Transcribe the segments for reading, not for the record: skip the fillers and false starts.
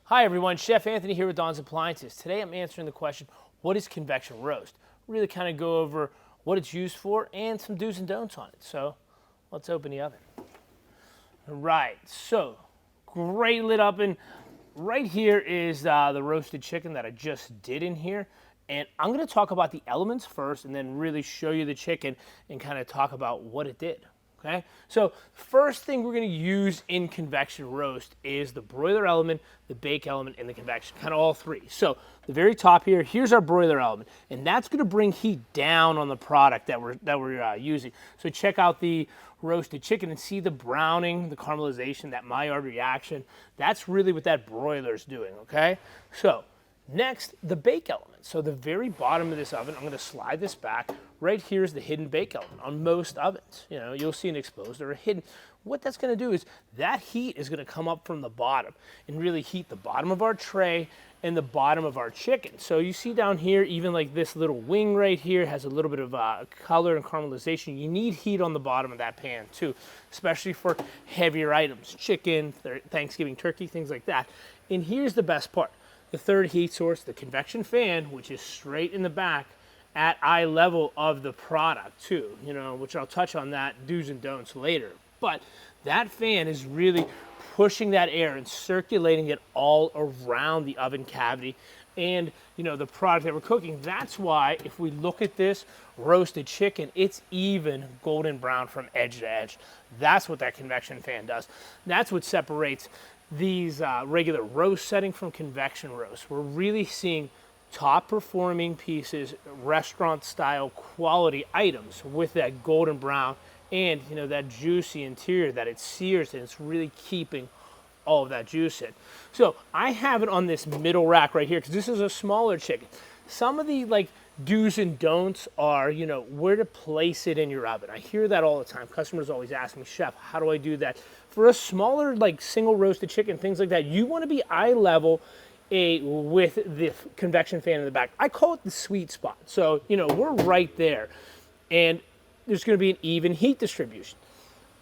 Hi everyone, Chef Anthony here with Don's Appliances. Today I'm answering the question, what is convection roast? Really kind of go over what it's used for and some do's and don'ts on it. So let's open the oven. All right, so great lit oven. Right here is the roasted chicken that I just did in here. And I'm gonna talk about the elements first and then really show you the chicken and kind of talk about what it did. Okay, so first thing we're going to use in convection roast is the broiler element, the bake element, and the convection, kind of all three. So the very top here, here's our broiler element, and that's going to bring heat down on the product that we're using. So check out the roasted chicken and see the browning, the caramelization, that Maillard reaction. That's really what that broiler is doing. Okay, so next, the bake element. So the very bottom of this oven, I'm going to slide this back. Right here is the hidden bake element on most ovens. You know, you'll see an exposed or a hidden. What that's going to do is that heat is going to come up from the bottom and really heat the bottom of our tray and the bottom of our chicken. So you see down here, even like this little wing right here has a little bit of color and caramelization. You need heat on the bottom of that pan too, especially for heavier items, chicken, Thanksgiving turkey, things like that. And here's the best part. The third heat source, the convection fan, which is straight in the back at eye level of the product too, you know, which I'll touch on that do's and don'ts later. But that fan is really pushing that air and circulating it all around the oven cavity and, you know, the product that we're cooking. That's why if we look at this roasted chicken, it's even golden brown from edge to edge. That's what that convection fan does. That's what separates these regular roast setting from convection roast. We're really seeing top performing pieces, restaurant style quality items with that golden brown and, you know, that juicy interior that it sears and it's really keeping all of that juice in. So I have it on this middle rack right here because this is a smaller chicken. Some of the like do's and don'ts are, you know, where to place it in your oven. I hear that all the time. Customers always ask me, Chef, how do I do that? For a smaller, like single roasted chicken, things like that, you want to be eye level with the convection fan in the back. I call it the sweet spot. So, you know, we're right there. And there's going to be an even heat distribution.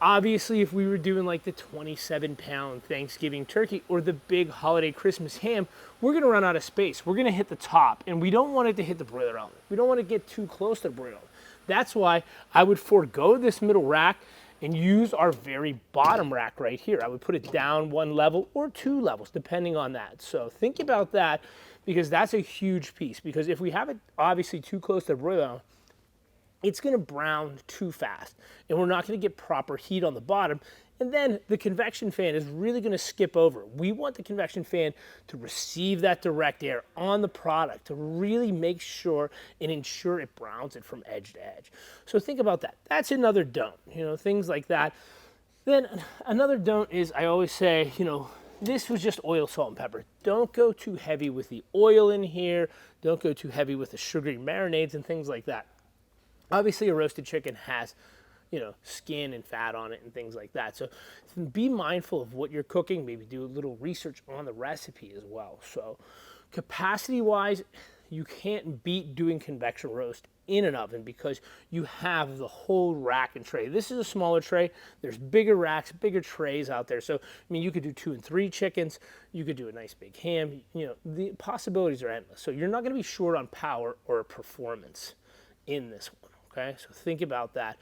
Obviously, if we were doing like the 27-pound Thanksgiving turkey or the big holiday Christmas ham, we're going to run out of space. We're going to hit the top, and we don't want it to hit the broiler element. We don't want to get too close to the broiler element. That's why I would forego this middle rack and use our very bottom rack right here. I would put it down one level or two levels, depending on that. So think about that because that's a huge piece. Because if we have it obviously too close to the broiler, it's going to brown too fast and we're not going to get proper heat on the bottom. And then the convection fan is really going to skip over. We want the convection fan to receive that direct air on the product to really make sure and ensure it browns it from edge to edge. So think about that. That's another don't, you know, things like that. Then another don't is I always say, you know, this was just oil, salt, and pepper. Don't go too heavy with the oil in here. Don't go too heavy with the sugary marinades and things like that. Obviously, a roasted chicken has, you know, skin and fat on it and things like that. So be mindful of what you're cooking. Maybe do a little research on the recipe as well. So capacity-wise, you can't beat doing convection roast in an oven because you have the whole rack and tray. This is a smaller tray. There's bigger racks, bigger trays out there. So, I mean, you could do 2 and 3 chickens. You could do a nice big ham. You know, the possibilities are endless. So you're not going to be short on power or performance in this one. Okay, so think about that.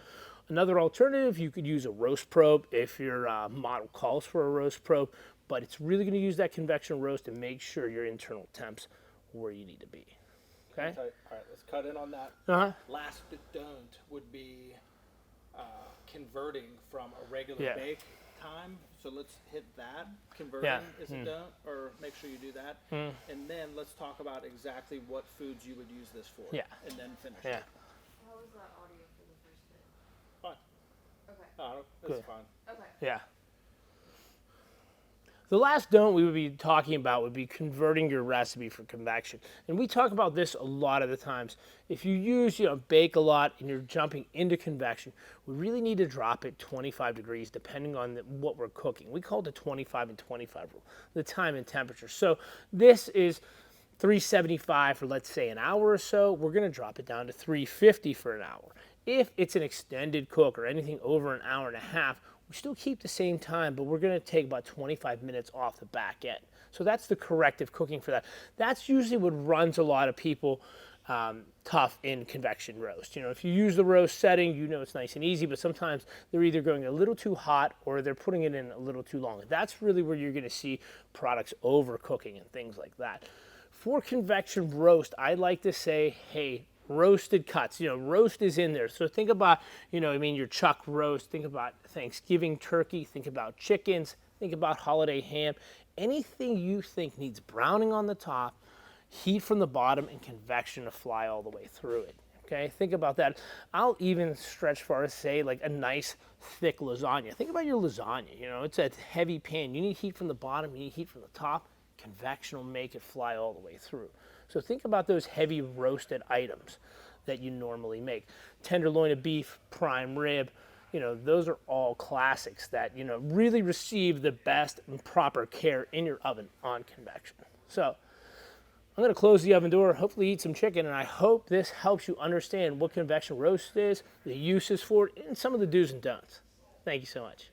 Another alternative, you could use a roast probe if your model calls for a roast probe, but it's really going to use that convection roast and make sure your internal temps where you need to be. Okay? All right, let's cut in on that. Last don't would be converting from a regular bake time. So let's hit that. Converting is a don't, or make sure you do that. And then let's talk about exactly what foods you would use this for. And then finish it. How was that audio for the first bit? Fine. Okay. It's fine. Okay. Yeah. The last don't we would be talking about would be converting your recipe for convection. And we talk about this a lot of the times. If you use, you know, bake a lot and you're jumping into convection, we really need to drop it 25 degrees depending on what we're cooking. We call it the 25 and 25 rule, the time and temperature. So this is 375 for, let's say, an hour or so. We're going to drop it down to 350 for an hour. If it's an extended cook or anything over an hour and a half, we still keep the same time, but we're going to take about 25 minutes off the back end. So that's the corrective cooking for that. That's usually what runs a lot of people tough in convection roast. If you use the roast setting, it's nice and easy, but sometimes they're either going a little too hot or they're putting it in a little too long. That's really where you're going to see products overcooking and things like that. For convection roast, I like to say, hey, roasted cuts. Roast is in there. So think about, your chuck roast. Think about Thanksgiving turkey. Think about chickens. Think about holiday ham. Anything you think needs browning on the top, heat from the bottom, and convection to fly all the way through it. Okay, think about that. I'll even stretch far as say like a nice thick lasagna. Think about your lasagna. It's a heavy pan. You need heat from the bottom. You need heat from the top. Convection will make it fly all the way through. So think about those heavy roasted items that you normally make. Tenderloin of beef, prime rib, those are all classics that, really receive the best and proper care in your oven on convection. So I'm going to close the oven door, hopefully eat some chicken, and I hope this helps you understand what convection roast is, the uses for it, and some of the do's and don'ts. Thank you so much.